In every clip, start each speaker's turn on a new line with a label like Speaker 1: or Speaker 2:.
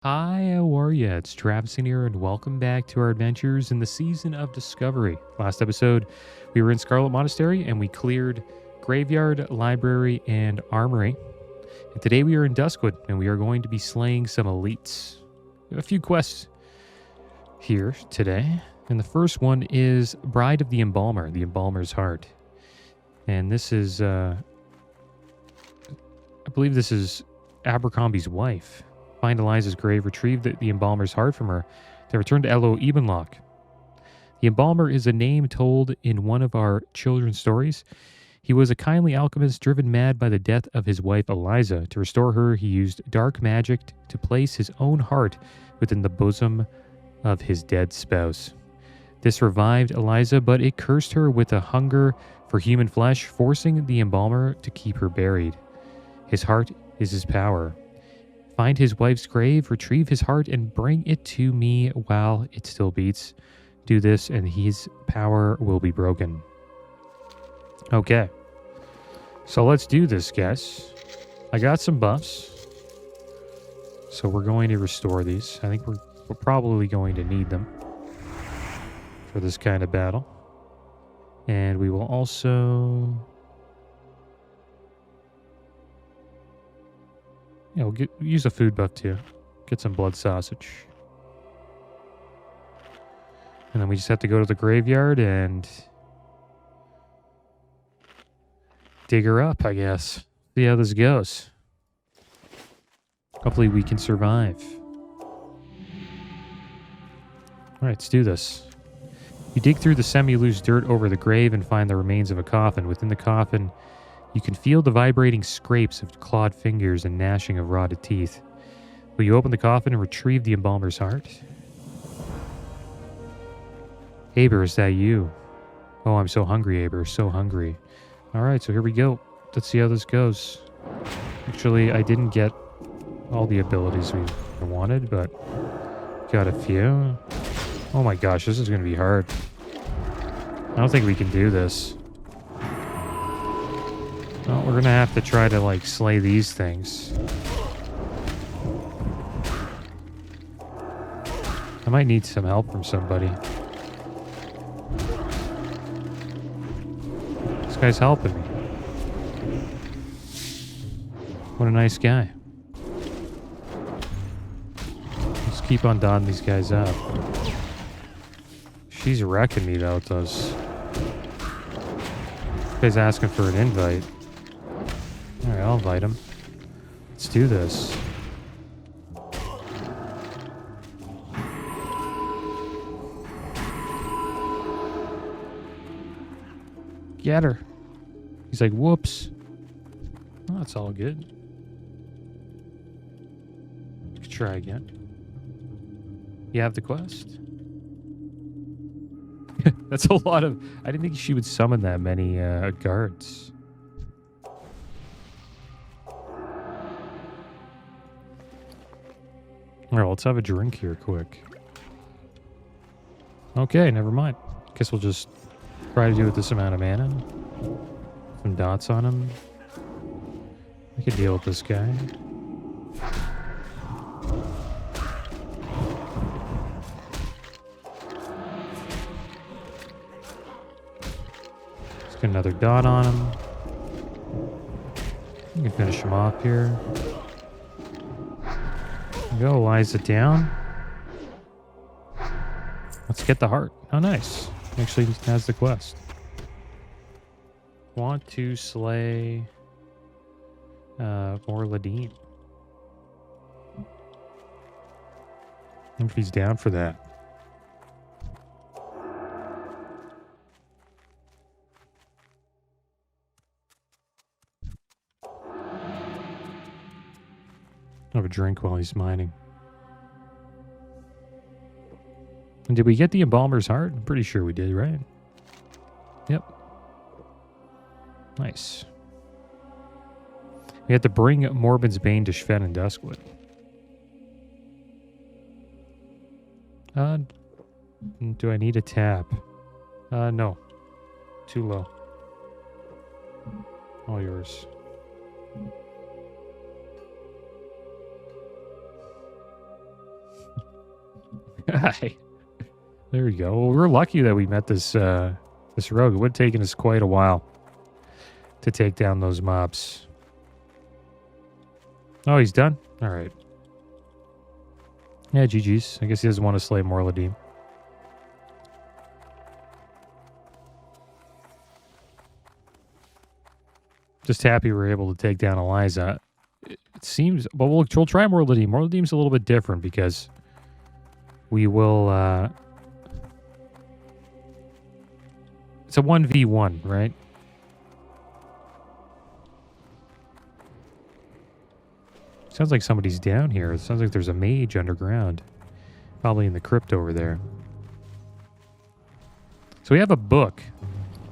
Speaker 1: Hi, how are ya? It's Traviseen here, and welcome back to our adventures in the Season of Discovery. Last episode, we were in Scarlet Monastery, and we cleared Graveyard, Library, and Armory. And today we are in Duskwood, and we are going to be slaying some elites. We have a few quests here today, and the first one is Bride of the Embalmer, the Embalmer's Heart. And this is, I believe this is Abercrombie's wife. Find Eliza's grave, retrieve the Embalmer's heart from her, then return to Elo Ebenlock. The Embalmer is a name told in one of our children's stories. He was a kindly alchemist driven mad by the death of his wife Eliza. To restore her, he used dark magic to place his own heart within the bosom of his dead spouse. This revived Eliza, but it cursed her with a hunger for human flesh, forcing the Embalmer to keep her buried. His heart is his power. Find his wife's grave, retrieve his heart, and bring it to me while it still beats. Do this, and his power will be broken. Okay. So let's do this, guys. I got some buffs. So we're going to restore these. I think we're probably going to need them for this kind of battle. And we will also... yeah, we'll use a food buff too. Get some blood sausage. And then we just have to go to the graveyard and dig her up, I guess. See how this goes. Hopefully we can survive. Alright, let's do this. You dig through the semi-loose dirt over the grave and find the remains of a coffin. Within the coffin, you can feel the vibrating scrapes of clawed fingers and gnashing of rotted teeth. Will you open the coffin and retrieve the Embalmer's heart? Aber, is that you? Oh, I'm so hungry, Aber, so hungry. Alright, so here we go. Let's see how this goes. Actually, I didn't get all the abilities we wanted, but got a few. Oh my gosh, this is going to be hard. I don't think we can do this. Well, we're going to have to try to, like, slay these things. I might need some help from somebody. This guy's helping me. What a nice guy. Let's keep on dotting these guys up. She's wrecking me, though, it does. This guy's asking for an invite. Alright, I'll invite him. Let's do this. Get her. He's like, whoops. Oh, that's all good. Let's try again. You have the quest? That's a lot of... I didn't think she would summon that many guards. Alright, let's have a drink here quick. Okay, never mind. Guess we'll just try to do with this amount of mana. Some dots on him. I could deal with this guy. Let's get another dot on him. We can finish him off here. Go, Eliza down. Let's get the heart. Oh, nice. Actually has the quest. Want to slay more Ladine. If he's down for that. Have a drink while he's mining. And did we get the Embalmer's heart? I'm pretty sure we did, right? Yep. Nice. We have to bring Morbid's Bane to Sven and Duskwood. Do I need a tap? No. Too low. All yours. Hi. There you go. Well, we're lucky that we met this this rogue. It would have taken us quite a while to take down those mobs. Oh, he's done? Alright. Yeah, GG's. I guess he doesn't want to slay Morladim. Just happy we're able to take down Eliza. It seems... But we'll try Morladim. Morladim's a little bit different because we will... It's a 1v1, right? Sounds like somebody's down here. It sounds like there's a mage underground. Probably in the crypt over there. So we have a book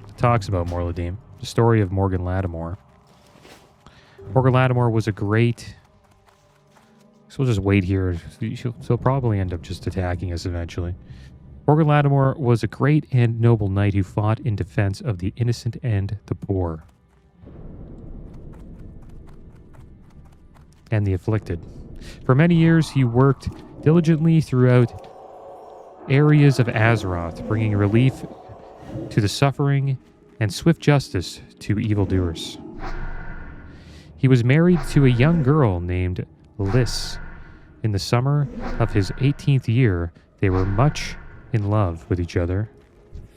Speaker 1: that talks about Morladim. The story of Morgan Lattimore. Morgan Lattimore was a great... So we'll just wait here. She'll probably end up just attacking us eventually. Morgan Lattimore was a great and noble knight who fought in defense of the innocent and the poor. And the afflicted. For many years, he worked diligently throughout areas of Azeroth, bringing relief to the suffering and swift justice to evildoers. He was married to a young girl named Liss. In the summer of his 18th year, they were much in love with each other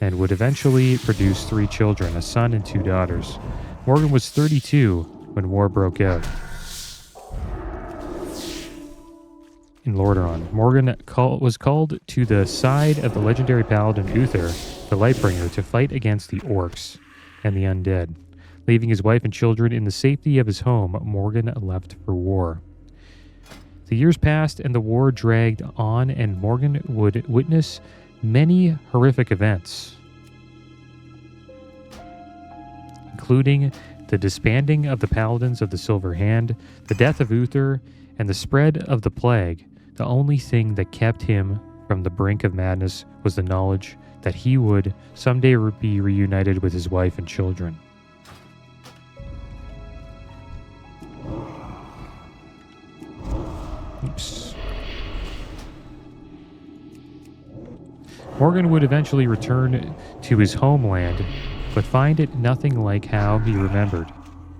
Speaker 1: and would eventually produce 3 children, a son and 2 daughters. Morgan was 32 when war broke out in Lordaeron. Morgan was called to the side of the legendary paladin Uther, the Lightbringer, to fight against the orcs and the undead. Leaving his wife and children in the safety of his home, Morgan left for war. The years passed and the war dragged on, and Morgan would witness many horrific events, including the disbanding of the Paladins of the Silver Hand, the death of Uther, and the spread of the plague. The only thing that kept him from the brink of madness was the knowledge that he would someday be reunited with his wife and children. Oops. Morgan would eventually return to his homeland, but find it nothing like how he remembered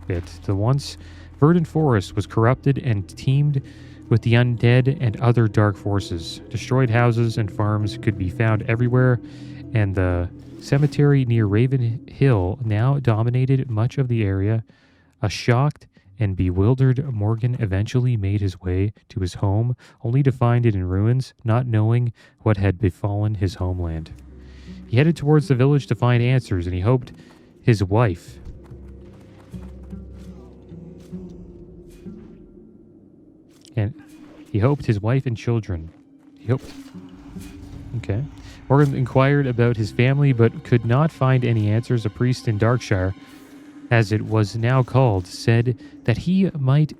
Speaker 1: it. The once verdant forest was corrupted and teemed with the undead and other dark forces. Destroyed houses and farms could be found everywhere, and the cemetery near Raven Hill now dominated much of the area. A shocked and bewildered Morgan eventually made his way to his home, only to find it in ruins, not knowing what had befallen his homeland. He headed towards the village to find answers, and he hoped his wife and children. Okay. Morgan inquired about his family, but could not find any answers. A priest in Darkshire, as it was now called, said that he might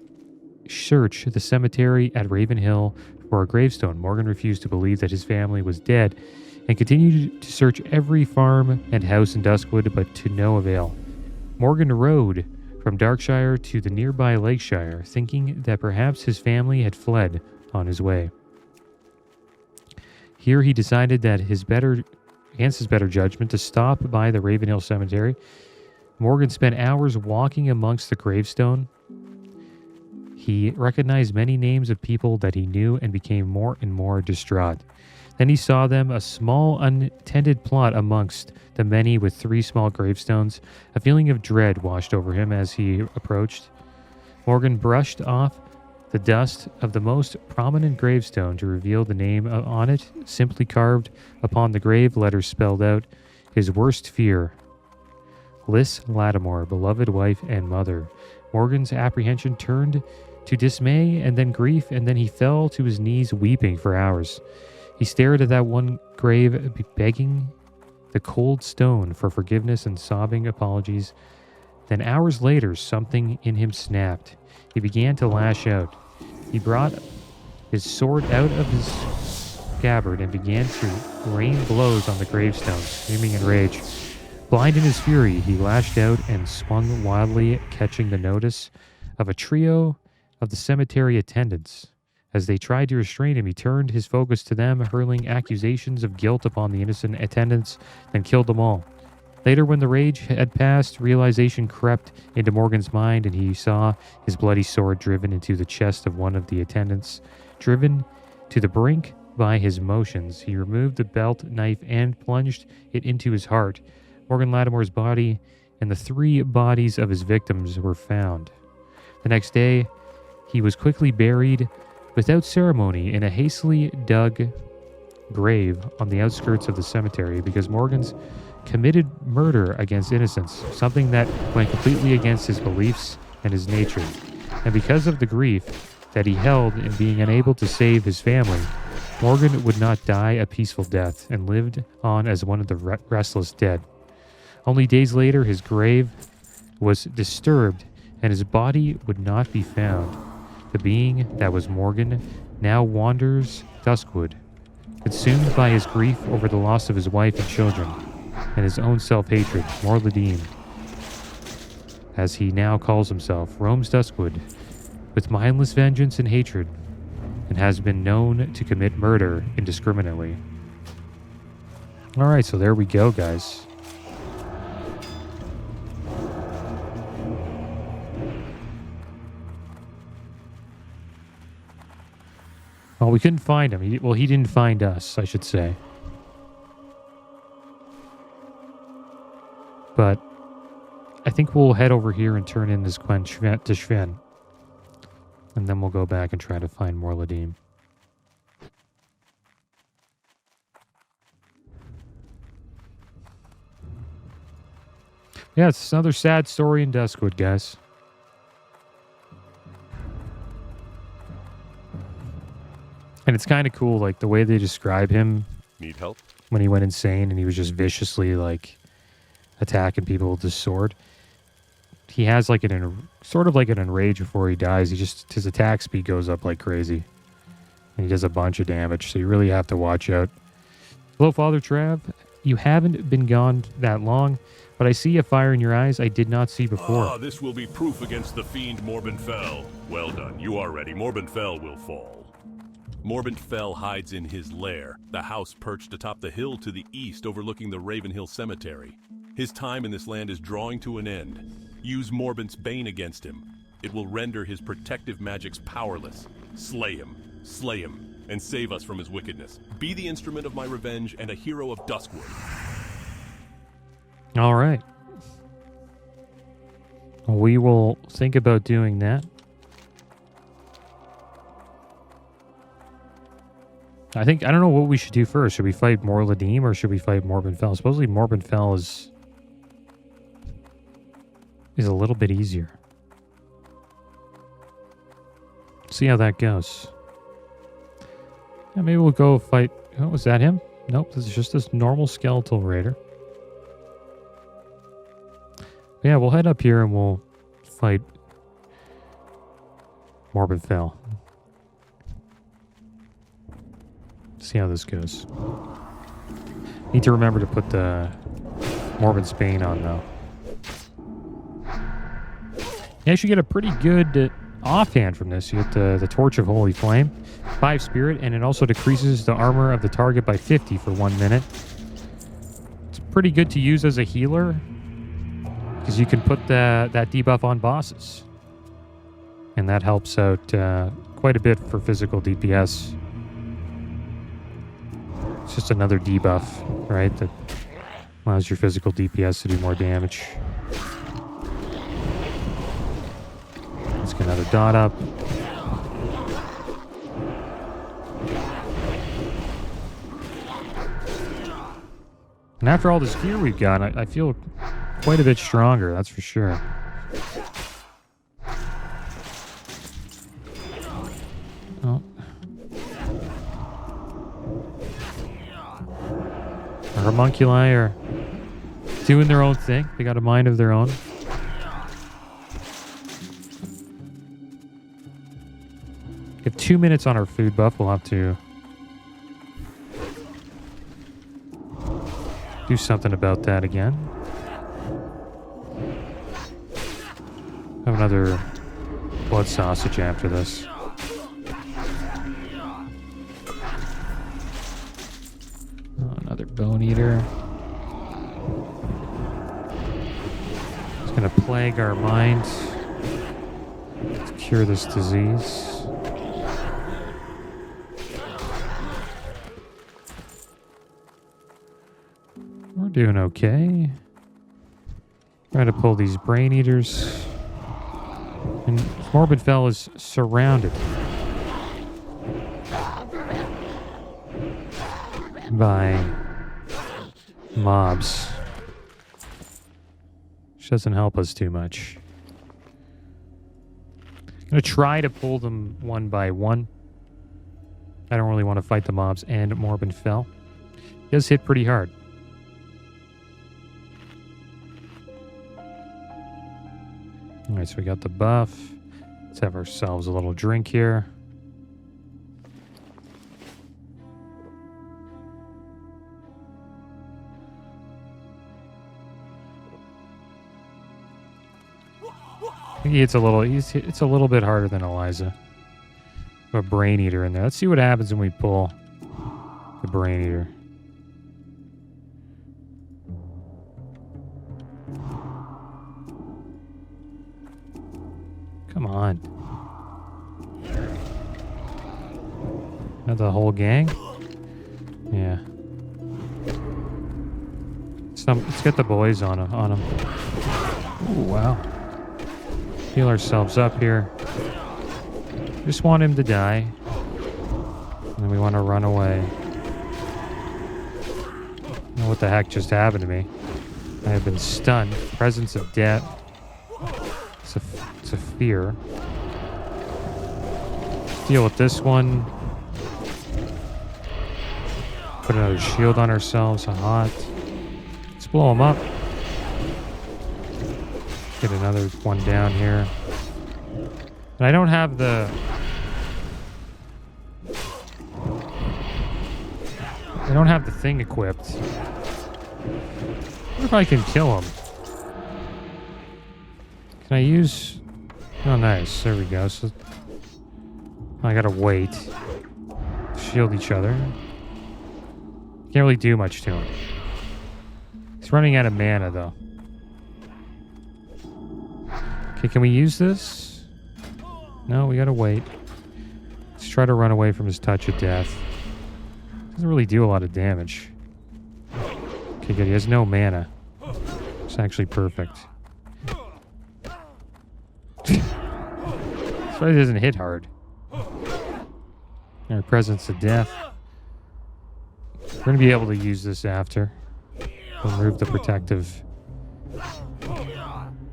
Speaker 1: search the cemetery at Ravenhill for a gravestone. Morgan refused to believe that his family was dead and continued to search every farm and house in Duskwood, but to no avail. Morgan rode from Darkshire to the nearby Lakeshire, thinking that perhaps his family had fled on his way. Here he decided that against his better judgment, to stop by the Ravenhill Cemetery. Morgan spent hours walking amongst the gravestone. He recognized many names of people that he knew and became more and more distraught. Then he saw them, a small untended plot amongst the many with 3 small gravestones. A feeling of dread washed over him as he approached. Morgan brushed off the dust of the most prominent gravestone to reveal the name on it. Simply carved upon the grave, letters spelled out his worst fear: Liss Lattimore, beloved wife and mother. Morgan's apprehension turned to dismay and then grief, and then he fell to his knees weeping for hours. He stared at that one grave, begging the cold stone for forgiveness and sobbing apologies. Then hours later, something in him snapped. He began to lash out. He brought his sword out of his scabbard and began to rain blows on the gravestone, screaming in rage. Blind in his fury, he lashed out and swung wildly, catching the notice of a trio of the cemetery attendants. As they tried to restrain him, he turned his focus to them, hurling accusations of guilt upon the innocent attendants, then killed them all. Later, when the rage had passed, realization crept into Morgan's mind, and he saw his bloody sword driven into the chest of one of the attendants. Driven to the brink by his motions, he removed the belt knife and plunged it into his heart. Morgan Lattimore's body and the 3 bodies of his victims were found. The next day, he was quickly buried without ceremony in a hastily dug grave on the outskirts of the cemetery because Morgan's committed murder against innocents, something that went completely against his beliefs and his nature. And because of the grief that he held in being unable to save his family, Morgan would not die a peaceful death and lived on as one of the restless dead. Only days later, his grave was disturbed and his body would not be found. The being that was Morgan now wanders Duskwood, consumed by his grief over the loss of his wife and children, and his own self-hatred. Morladim, as he now calls himself, roams Duskwood with mindless vengeance and hatred, and has been known to commit murder indiscriminately. Alright, so there we go, guys. Well, we couldn't find him. He didn't find us, I should say. But I think we'll head over here and turn in this Gwen to Shven. And then we'll go back and try to find Morladim. Yeah, it's another sad story in Duskwood, guys. And it's kind of cool, like, the way they describe him.
Speaker 2: Need help?
Speaker 1: When he went insane and he was just viciously, like, attacking people with his sword. He has, like, sort of like an enrage before he dies. His attack speed goes up like crazy. And he does a bunch of damage, so you really have to watch out. Hello, Father Trav. You haven't been gone that long, but I see a fire in your eyes I did not see before.
Speaker 2: Ah, this will be proof against the fiend Morbin Fell. Well done, you are ready. Morbin Fell will fall. Morbin Fell hides in his lair, the house perched atop the hill to the east overlooking the Ravenhill Cemetery. His time in this land is drawing to an end. Use Morbin's Bane against him. It will render his protective magics powerless. Slay him, and save us from his wickedness. Be the instrument of my revenge and a hero of Duskwood.
Speaker 1: All right. We will think about doing that. I don't know what we should do first. Should we fight Morladim or should we fight Morbin Fell? Supposedly Morbin Fell is a little bit easier. See how that goes. Yeah, maybe we'll go fight... Oh, was that him? Nope, this is just this normal skeletal raider. Yeah, we'll head up here and we'll fight Morbin Fell. See how this goes. Need to remember to put the Morbin's Bane on, though. You actually get a pretty good offhand from this. You get the Torch of Holy Flame, 5 Spirit, and it also decreases the armor of the target by 50 for 1 minute. It's pretty good to use as a healer, because you can put that debuff on bosses. And that helps out quite a bit for physical DPS. It's just another debuff, right? That allows your physical DPS to do more damage. Let's get another dot up. And after all this gear we've got, I feel quite a bit stronger, that's for sure. Oh. Our homunculi are doing their own thing. They got a mind of their own. We have 2 minutes on our food buff. We'll have to do something about that again. Have another blood sausage after this. Another bone eater. It's gonna plague our minds to cure this disease. We're doing okay. Trying to pull these brain eaters. And Morbidfell is surrounded by mobs. Which doesn't help us too much. I'm going to try to pull them one by one. I don't really want to fight the mobs and Morbidfell. It does hit pretty hard. Alright, so we got the buff. Let's have ourselves a little drink here. I think it's a little bit harder than Eliza. A brain eater in there. Let's see what happens when we pull the brain eater. Come on. Not the whole gang? Yeah. Let's get the boys on them. Ooh, wow. Heal ourselves up here. Just want him to die. And then we want to run away. I don't know what the heck just happened to me. I have been stunned. Presence of death. It's a fear. Deal with this one. Put another shield on ourselves. Hot. Let's blow them up. Get another one down here. And I don't have the... I don't have the thing equipped. What if I can kill him? Can I use... Oh, nice. There we go. So I gotta wait. Shield each other. Can't really do much to him. He's running out of mana, though. Okay, can we use this? No, we gotta wait. Let's try to run away from his touch of death. Doesn't really do a lot of damage. Okay, good. He has no mana. It's actually perfect. So he doesn't hit hard. Our presence of death. We're going to be able to use this after. Remove the protective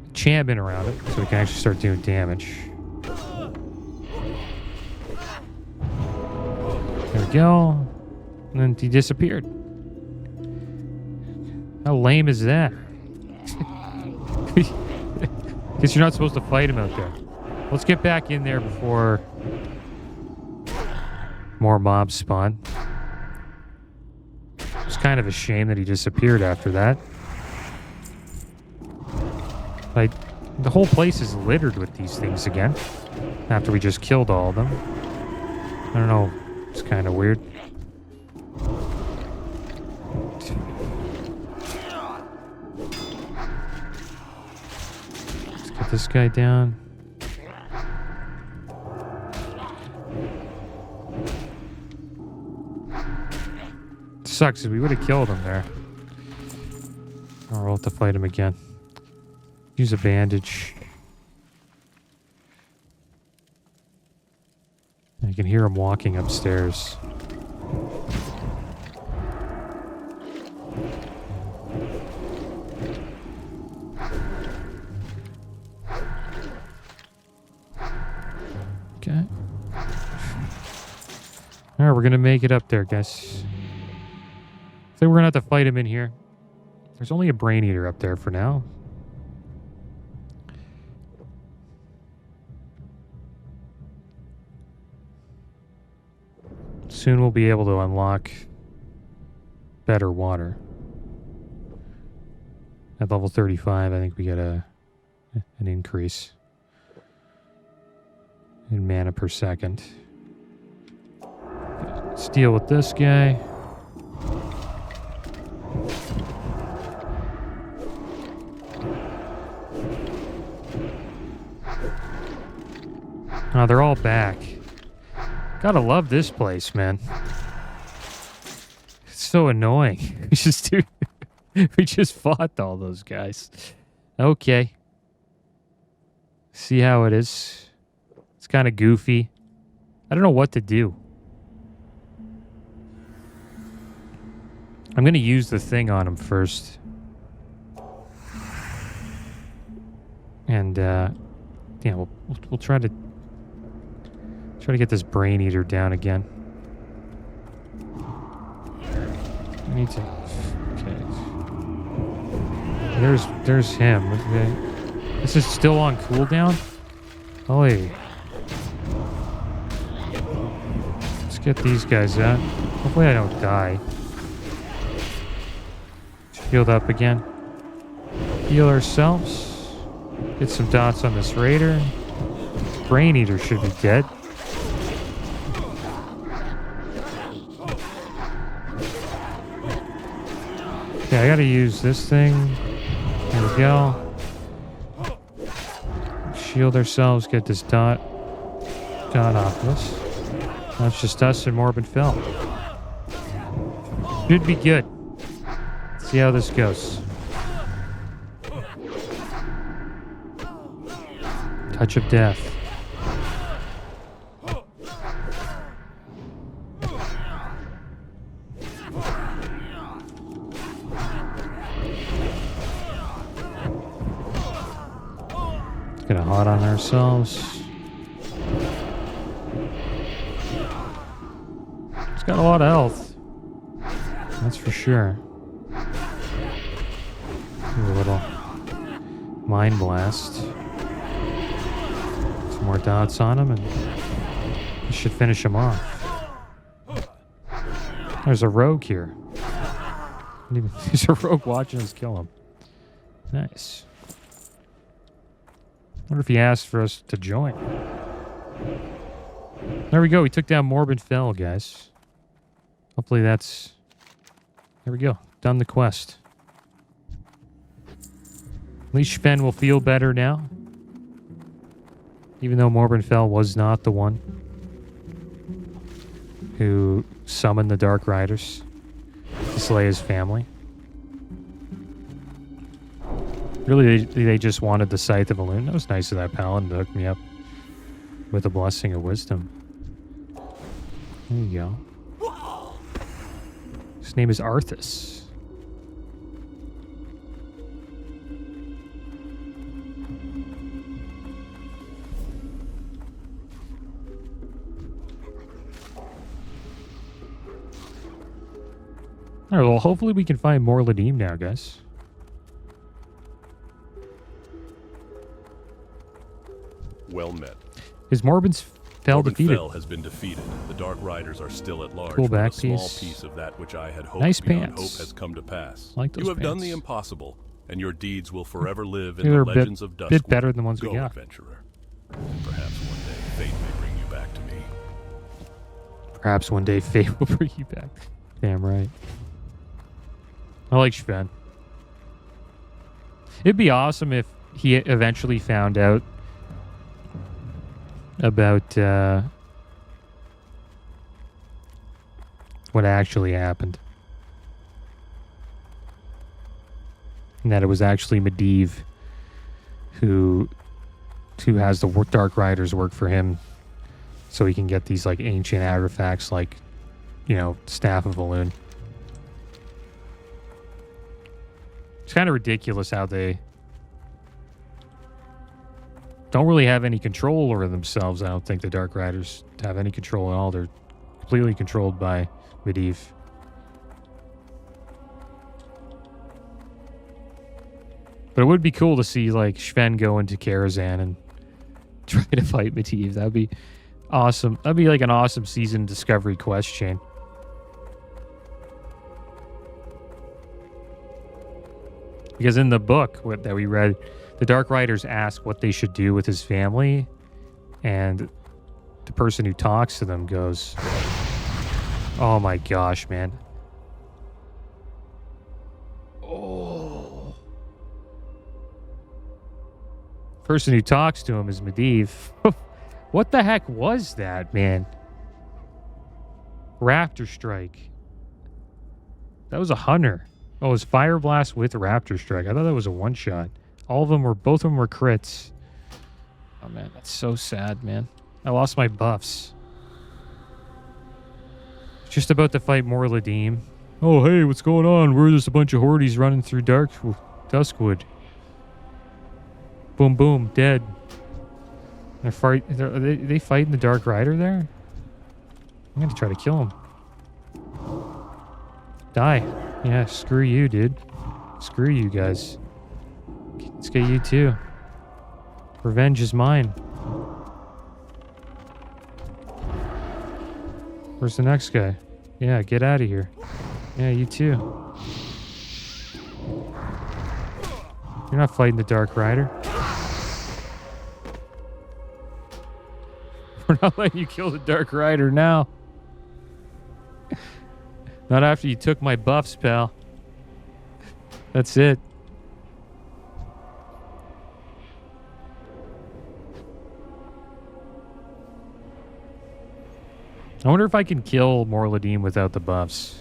Speaker 1: enchantment around it so we can actually start doing damage. There we go. And then he disappeared. How lame is that? Guess you're not supposed to fight him out there. Let's get back in there before more mobs spawn. It's kind of a shame that he disappeared after that. Like, the whole place is littered with these things again. After we just killed all of them. I don't know. It's kind of weird. Let's get this guy down. Sucks, we would have killed him there. Or we'll have to fight him again. Use a bandage. I can hear him walking upstairs. Okay. Alright, we're gonna make it up there, guys. I think we're gonna have to fight him in here. There's only a brain eater up there for now. Soon we'll be able to unlock better water. At level 35, I think we get an increase in mana per second. Let's deal with this guy. Oh, they're all back. Gotta love this place, man. It's so annoying. We just fought all those guys. Okay. See how it is. It's kind of goofy. I don't know what to do. I'm going to use the thing on him first. And, yeah, we'll try to get this brain eater down again. I need to... Okay. There's him. Okay. This is still on cooldown? Oy. Let's get these guys out. Hopefully I don't die. Healed up again. Heal ourselves. Get some dots on this raider. Brain eater should be dead. Okay, I gotta use this thing. There we go. Shield ourselves, get this dot off this. That's just us and Morbid Fell. Should be good. See how this goes. Touch of death. Get a hot on ourselves. It's got a lot of health. That's for sure. Do a little mind blast. Some more dots on him and this should finish him off. There's a rogue here. There's a rogue watching us kill him. Nice. Wonder if he asked for us to join. There we go. We took down Morbid Fell, guys. Hopefully that's... There we go. Done the quest. At least Sven will feel better now. Even though Morbid Fell was not the one who summoned the Dark Riders to slay his family. Really, they just wanted the Scythe of Elune. That was nice of that paladin to hook me up with a Blessing of Wisdom. There you go. His name is Arthas. Alright, well, hopefully we can find more Ladim now, guys.
Speaker 2: Well met.
Speaker 1: Is Morbid Fell defeated?
Speaker 2: Fell has been defeated. The Dark Riders are still at large.
Speaker 1: Cool back
Speaker 2: a small
Speaker 1: piece.
Speaker 2: Piece of that which I had hoped
Speaker 1: Nice
Speaker 2: beyond
Speaker 1: pants.
Speaker 2: hope has come to pass.
Speaker 1: Like those
Speaker 2: you have done
Speaker 1: pants.
Speaker 2: the impossible, and your deeds will forever live in
Speaker 1: They're
Speaker 2: the
Speaker 1: a
Speaker 2: legends of Duskwood.
Speaker 1: bit better than the ones we
Speaker 2: Go,
Speaker 1: got.
Speaker 2: adventurer. And perhaps one day fate may bring you back to me.
Speaker 1: Perhaps one day fate will bring you back. Damn right. I like Sven. It'd be awesome if he eventually found out about what actually happened. And that it was actually Medivh who has the Dark Riders work for him so he can get these like ancient artifacts like, you know, Staff of Elune. It's kind of ridiculous how they don't really have any control over themselves. I don't think the Dark Riders have any control at all. They're completely controlled by Medivh. But it would be cool to see like Sven go into Karazhan and try to fight Medivh. That'd be awesome. That'd be like an awesome season discovery quest chain. Because in the book that we read, the Dark Riders ask what they should do with his family, and the person who talks to them goes, "Oh my gosh, man. Oh." Person who talks to him is Medivh. What the heck was that, man? Raptor Strike. That was a hunter. Oh, it was Fire Blast with Raptor Strike. I thought that was a one-shot. Both of them were crits. Oh, man, that's so sad, man. I lost my buffs. Just about to fight more Ladim. Oh, hey, what's going on? We're just a bunch of hordes running through Duskwood. Boom, boom, dead. Are they fighting the Dark Rider there? I'm gonna try to kill him. Die. Yeah, screw you, dude. Screw you guys. Let's get you too. Revenge is mine. Where's the next guy? Yeah, get out of here. Yeah, you too. You're not fighting the Dark Rider. We're not letting you kill the Dark Rider now. Not after you took my buffs, pal. That's it. I wonder if I can kill Morladim without the buffs.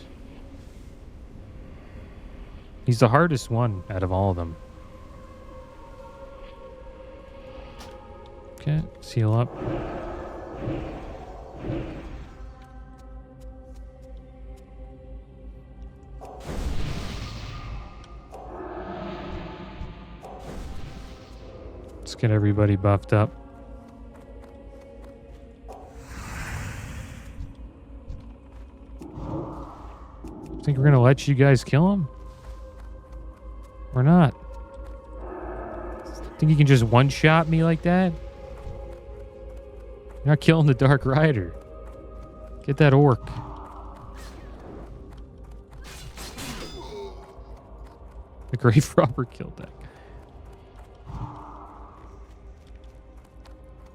Speaker 1: He's the hardest one out of all of them. Okay, seal up. Let's get everybody buffed up. Think we're gonna let you guys kill him? Or not? Think you can just one-shot me like that? You're not killing the Dark Rider. Get that orc. The Grave Robber killed that guy.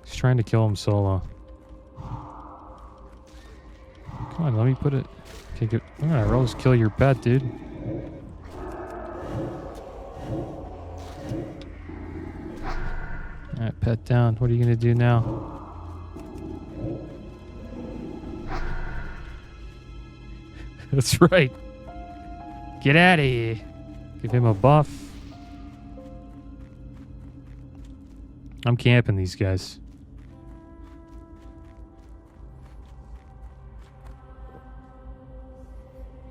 Speaker 1: He's trying to kill him solo. Come on, let me put it... Okay, I'm gonna roll just kill your pet, dude. Alright, pet down. What are you gonna do now? That's right. Get out of here. Give him a buff. I'm camping these guys.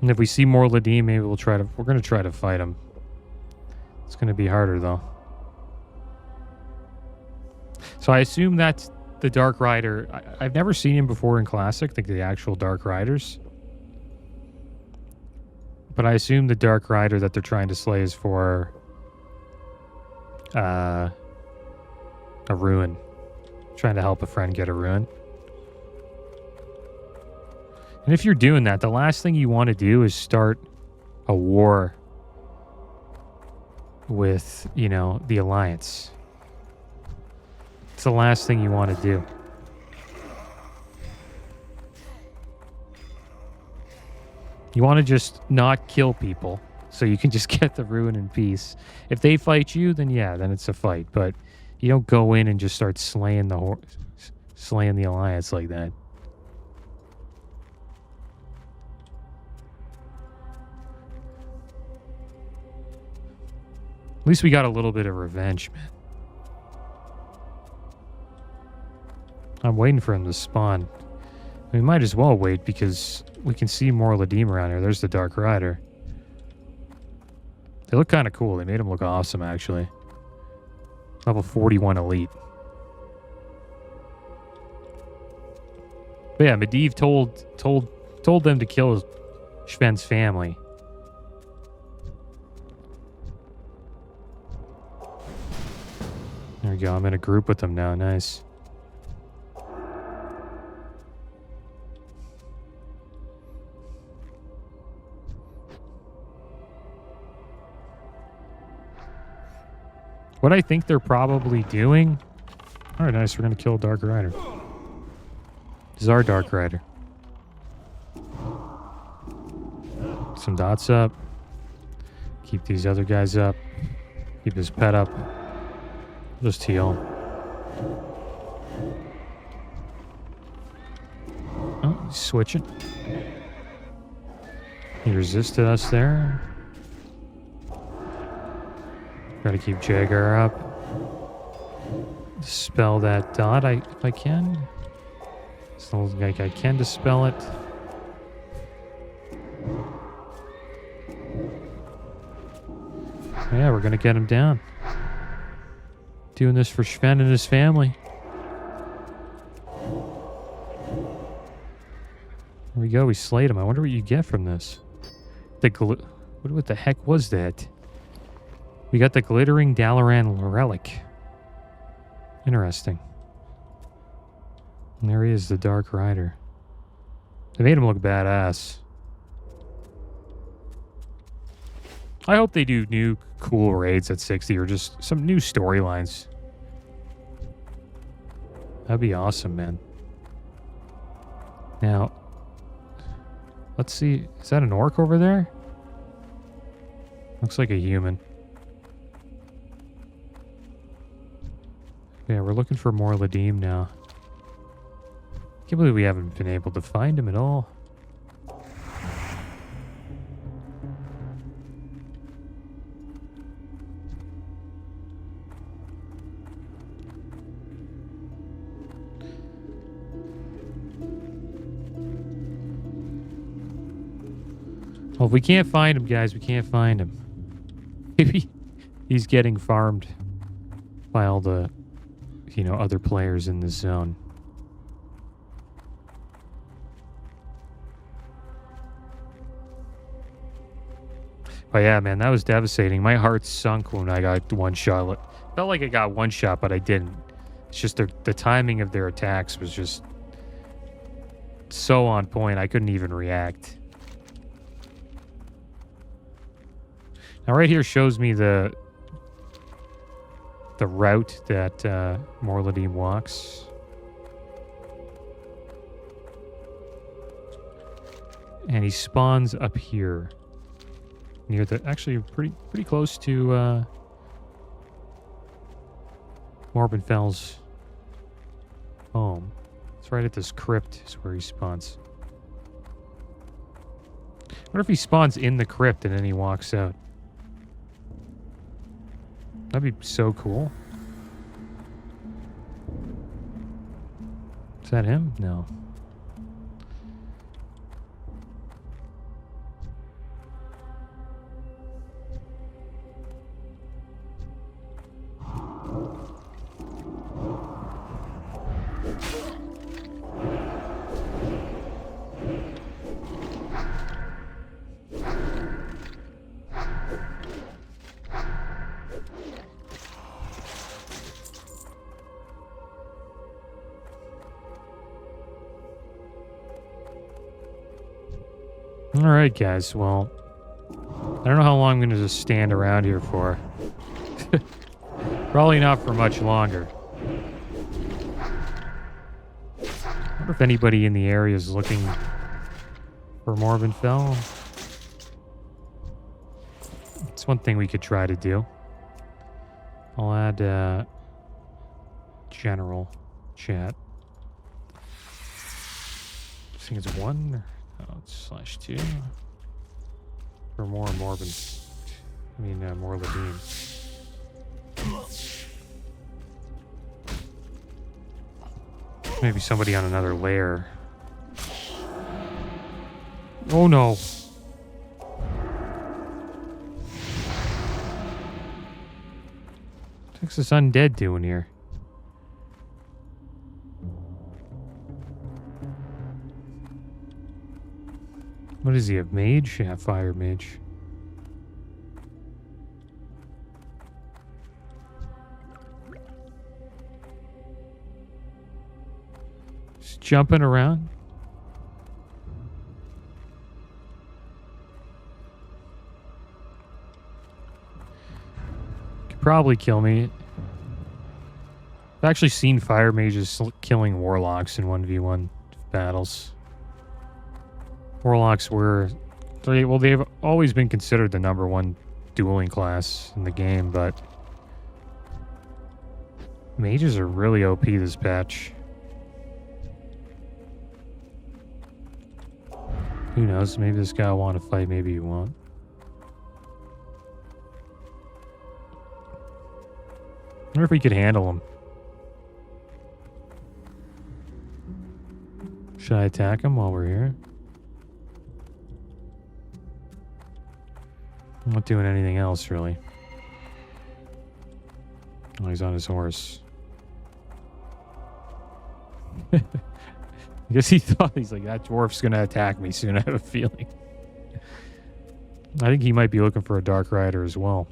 Speaker 1: And if we see more Ladim, maybe we're gonna try to fight him. It's gonna be harder though. So I assume that's the Dark Rider. I've never seen him before in Classic, like the actual Dark Riders. But I assume the Dark Rider that they're trying to slay is for a ruin. Trying to help a friend get a ruin. And if you're doing that, the last thing you want to do is start a war with, you know, the Alliance. It's the last thing you want to do. You want to just not kill people so you can just get the ruin in peace. If they fight you, then yeah, then it's a fight. But you don't go in and just start slaying the Alliance like that. At least we got a little bit of revenge, man. I'm waiting for him to spawn. We might as well wait because we can see more Ladim around here. There's the Dark Rider. They look kind of cool. They made him look awesome, actually. Level 41 Elite. But yeah, Medivh told them to kill Sven's family. There we go. I'm in a group with them now. Nice. What I think they're probably doing... Alright, nice. We're going to kill Dark Rider. This is our Dark Rider. Some dots up. Keep these other guys up. Keep his pet up. Just heal. He's switching. He resisted us there. Try to keep Jagar up. Dispel that dot if I can. Still looks like I can dispel it. Yeah, we're gonna get him down. Doing this for Sven and his family. There we go, we slayed him. I wonder what you get from this. What the heck was that? We got the glittering Dalaran relic. Interesting. And there he is, the Dark Rider. They made him look badass. I hope they do new cool raids at 60 or just some new storylines. That'd be awesome, man. Now, let's see. Is that an orc over there? Looks like a human. Yeah, we're looking for more Ladim now. Can't believe we haven't been able to find him at all. Well, if we can't find him, guys, we can't find him. Maybe he's getting farmed by all the, you know, other players in this zone. But yeah, man, that was devastating. My heart sunk when I got one shot. Felt like I got one shot, but I didn't. It's just the timing of their attacks was just so on point, I couldn't even react. Now right here shows me the route that Morladim walks. And he spawns up here. Near the, actually pretty close to Morbinfell's home. It's right at this crypt is where he spawns. I wonder if he spawns in the crypt and then he walks out. That'd be so cool. Is that him? No. Alright, guys, well, I don't know how long I'm going to just stand around here for. Probably not for much longer. I wonder if anybody in the area is looking for Morbinfell. It's one thing we could try to do. I'll add general chat. I think it's one. Oh, it's /2 for more Morbin. I mean, more Ladim. Maybe somebody on another layer. Oh no! What's this undead doing here? What is he, a mage? Yeah, fire mage. Just jumping around. Could probably kill me. I've actually seen fire mages killing warlocks in 1v1 battles. Warlocks were, well, they've always been considered the #1 dueling class in the game, but mages are really OP this patch. Who knows? Maybe this guy will want to fight, maybe he won't. I wonder if we could handle him. Should I attack him while we're here? I'm not doing anything else, really. Oh, he's on his horse. I guess he thought, he's like, that dwarf's going to attack me soon, I have a feeling. I think he might be looking for a Dark Rider as well.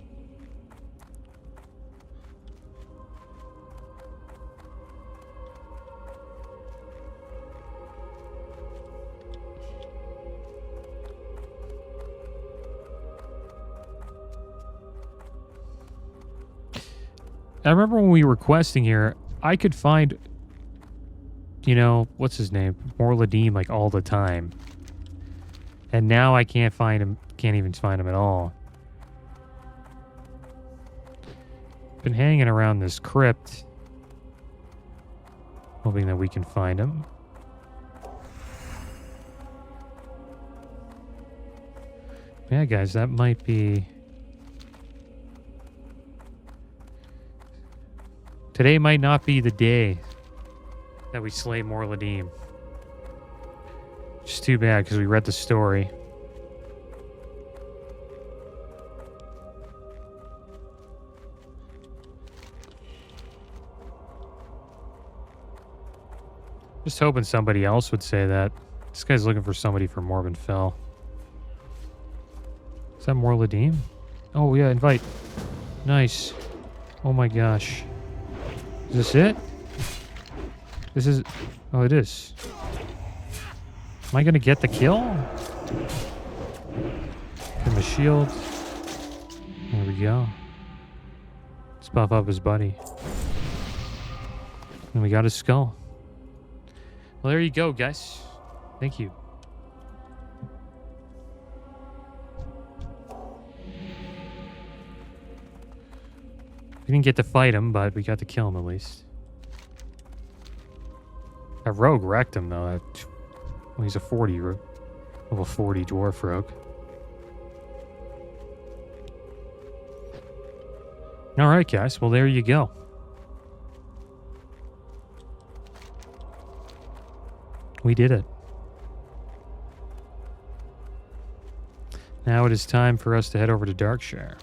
Speaker 1: I remember when we were questing here, I could find, you know, what's his name? Morladim, like, all the time. And now I can't find him, can't even find him at all. Been hanging around this crypt, hoping that we can find him. Yeah, guys, that might be... Today might not be the day that we slay Morladim. Just too bad, because we read the story. Just hoping somebody else would say that. This guy's looking for somebody for Morbin Fell. Is that Morladim? Oh, yeah, invite. Nice. Oh my gosh. Is this it? This is... Oh, it is. Am I going to get the kill? Give him a shield. There we go. Let's buff up his buddy. And we got his skull. Well, there you go, guys. Thank you. We didn't get to fight him, but we got to kill him at least. That rogue wrecked him, though. Well, he's a 40, level 40 dwarf rogue. All right, guys. Well, there you go. We did it. Now it is time for us to head over to Darkshire.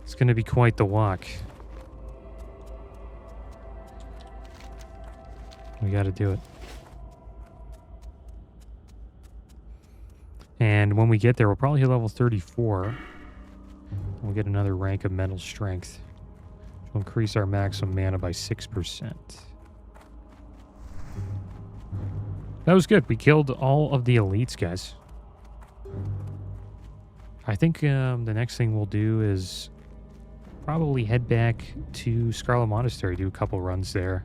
Speaker 1: It's going to be quite the walk. We got to do it. And when we get there, we'll probably hit level 34. We'll get another rank of mental strength. We'll increase our maximum mana by 6%. That was good. We killed all of the elites, guys. I think the next thing we'll do is probably head back to Scarlet Monastery, do a couple runs there,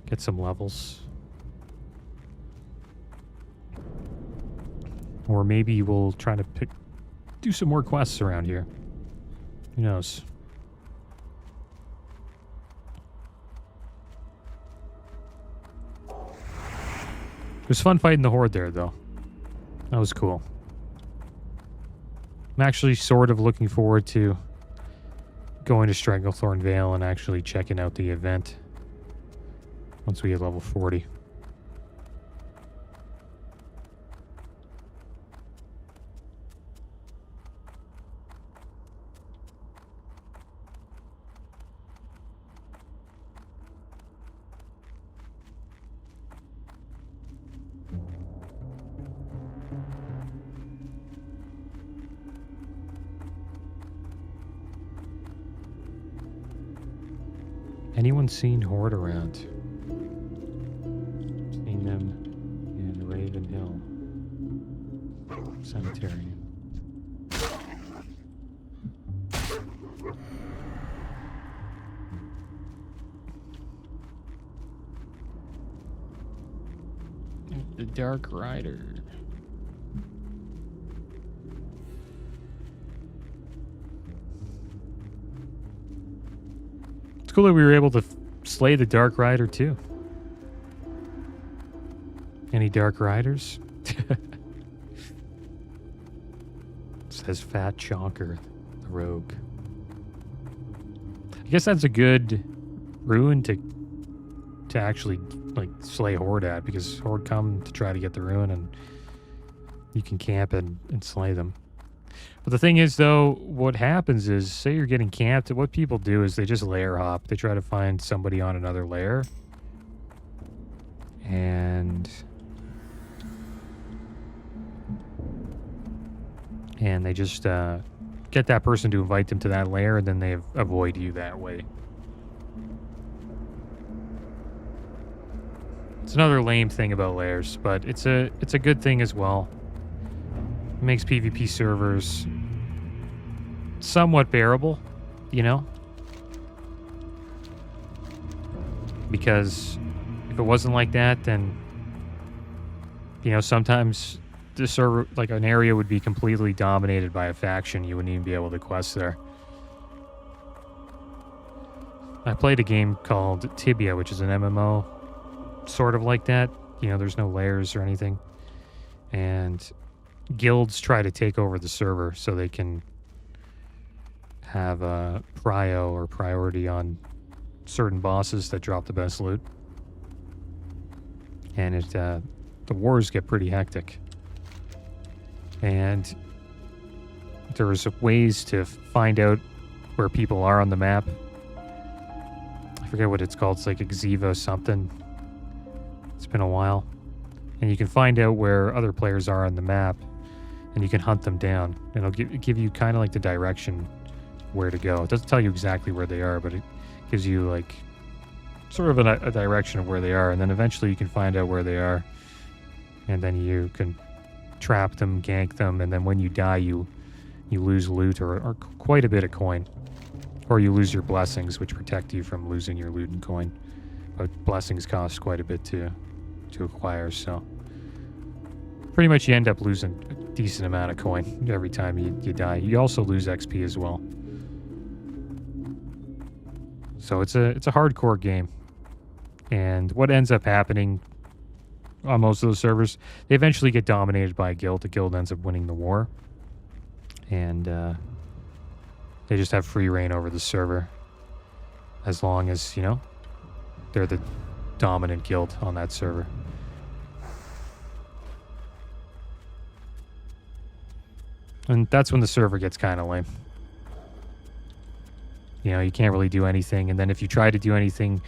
Speaker 1: get some levels. Or maybe we'll try to do some more quests around here. Who knows? It was fun fighting the Horde there, though. That was cool. I'm actually sort of looking forward to going to Stranglethorn Vale and actually checking out the event once we hit level 40. Anyone seen Horde around? Seen them in Raven Hill Cemetery. The Dark Rider. It's cool that we were able to slay the Dark Rider too. Any Dark Riders? It says Fat Chonker, the rogue. I guess that's a good ruin to actually like slay Horde at, because Horde come to try to get the ruin and you can camp and slay them. But the thing is, though, what happens is, say you're getting camped, what people do is they just layer hop. They try to find somebody on another layer. And they just get that person to invite them to that layer, and then they avoid you that way. It's another lame thing about layers, but it's a good thing as well. It makes PvP servers somewhat bearable, you know? Because if it wasn't like that, then, you know, sometimes the server, like an area would be completely dominated by a faction. You wouldn't even be able to quest there. I played a game called Tibia, which is an MMO, sort of like that. You know, there's no layers or anything. And guilds try to take over the server so they can have a prio or priority on certain bosses that drop the best loot. And the wars get pretty hectic. And there was ways to find out where people are on the map. I forget what it's called. It's like Exiva something. It's been a while. And you can find out where other players are on the map, and you can hunt them down. And it'll give you kind of like the direction where to go. It doesn't tell you exactly where they are, but it gives you like sort of a direction of where they are. And then eventually you can find out where they are. And then you can trap them, gank them, and then when you die, you lose loot or quite a bit of coin. Or you lose your blessings, which protect you from losing your loot and coin. But blessings cost quite a bit to acquire, so pretty much you end up losing a decent amount of coin every time you die. You also lose XP as well. So it's a hardcore game. And what ends up happening on most of those servers, they eventually get dominated by a guild. The guild ends up winning the war. And they just have free reign over the server. As long as, you know, they're the dominant guild on that server. And that's when the server gets kind of lame. You know, you can't really do anything. And then if you try to do anything,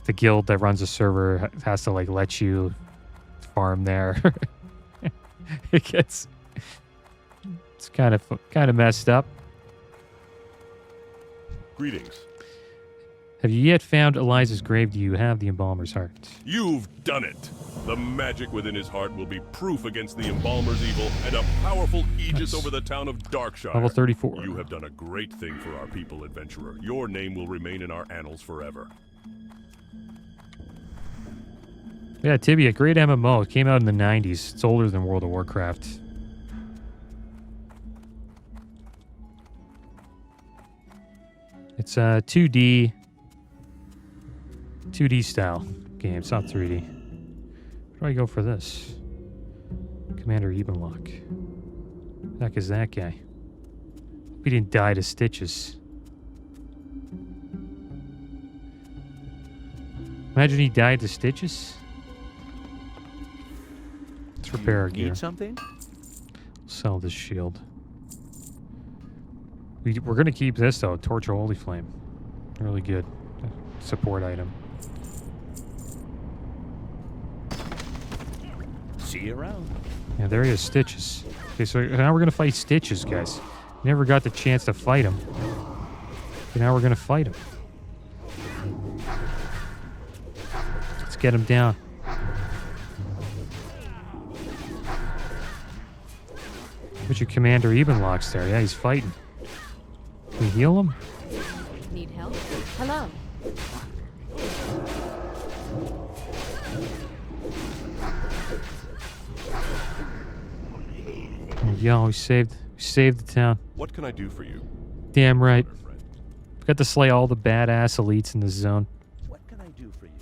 Speaker 1: the guild that runs the server has to, like, let you farm there. It's kind of messed up.
Speaker 2: Greetings.
Speaker 1: Have you yet found Eliza's grave? Do you have the Embalmer's heart?
Speaker 2: You've done it! The magic within his heart will be proof against the Embalmer's evil and a powerful aegis over the town of Darkshire.
Speaker 1: Level 34.
Speaker 2: You have done a great thing for our people, adventurer. Your name will remain in our annals forever.
Speaker 1: Yeah, Tibia, great MMO. It came out in the 90s. It's older than World of Warcraft. It's a 2D style game. It's not 3D. Where do I go for this? Commander Ebenlock. Who the heck is that guy? He didn't die to stitches. Imagine he died to stitches. Let's repair our gear.
Speaker 3: Need something?
Speaker 1: Sell this shield. We're going to keep this, though. Torch of Holy Flame. Really good. Support item.
Speaker 3: See you around.
Speaker 1: Yeah, there he is, Stitches. Okay, so now we're going to fight Stitches, guys. Never got the chance to fight him. Okay, now we're going to fight him. Let's get him down. Put your Commander Ebenlocks there. Yeah, he's fighting. Can we heal him?
Speaker 4: Need help? Hello.
Speaker 1: Yo, we saved the town.
Speaker 2: What can I do for you?
Speaker 1: Damn right. We got to slay all the badass elites in this zone.
Speaker 3: What can I do for you?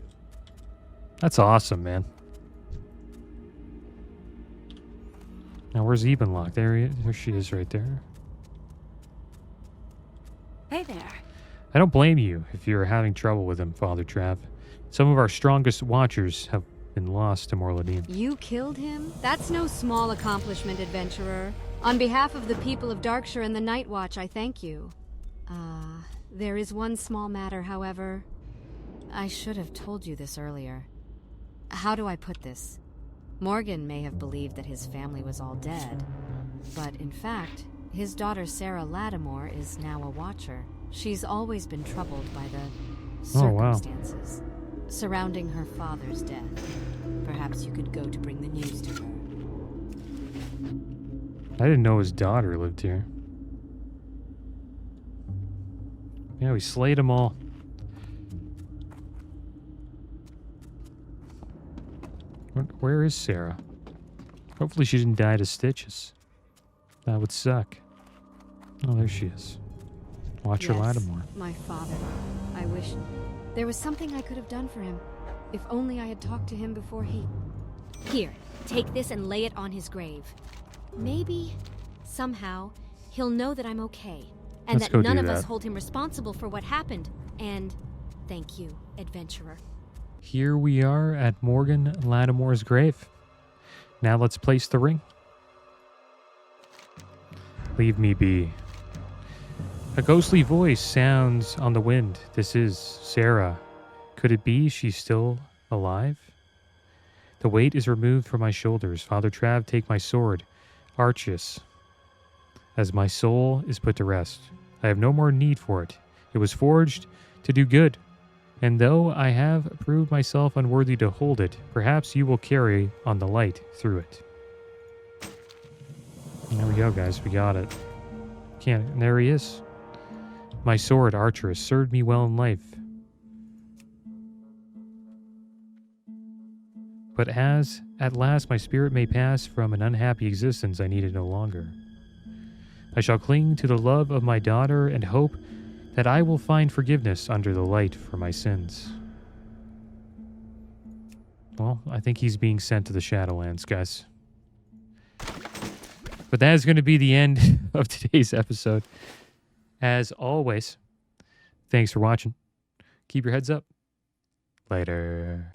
Speaker 1: That's awesome, man. Now, where's Ebenlock? There she is right there.
Speaker 4: Hey there.
Speaker 1: I don't blame you if you're having trouble with him, Father Trav. Some of our strongest watchers have been lost to Morladine.
Speaker 4: You killed him? That's no small accomplishment, adventurer. On behalf of the people of Darkshire and the Night Watch, I thank you. There is one small matter, however. I should have told you this earlier. How do I put this? Morgan may have believed that his family was all dead, but in fact, his daughter Sarah Lattimore is now a watcher. She's always been troubled by the circumstances surrounding her father's death. Perhaps you could go to bring the news to her.
Speaker 1: I didn't know his daughter lived here. Yeah, we slayed them all. Where is Sarah? Hopefully she didn't die to stitches. That would suck. Oh, there she is. Watch her Lattimore.
Speaker 4: My father. I wish there was something I could have done for him. If only I had talked to him before he... Here, take this and lay it on his grave. Maybe, somehow, he'll know that I'm okay. And
Speaker 1: Let's
Speaker 4: that none of us hold him responsible for what happened. And thank you, adventurer.
Speaker 1: Here we are at Morgan Lattimore's grave. Now let's place the ring. Leave me be. A ghostly voice sounds on the wind. This is Sarah. Could it be she's still alive? The weight is removed from my shoulders. Father Trav, take my sword, Archus, as my soul is put to rest. I have no more need for it. It was forged to do good. And though I have proved myself unworthy to hold it, perhaps you will carry on the light through it. There we go, guys. We got it. And there he is. My sword, Archer, has served me well in life. But as, at last, my spirit may pass from an unhappy existence, I need it no longer. I shall cling to the love of my daughter and hope that I will find forgiveness under the light for my sins. Well, I think he's being sent to the Shadowlands, guys. But that is going to be the end of today's episode. As always, thanks for watching. Keep your heads up. Later.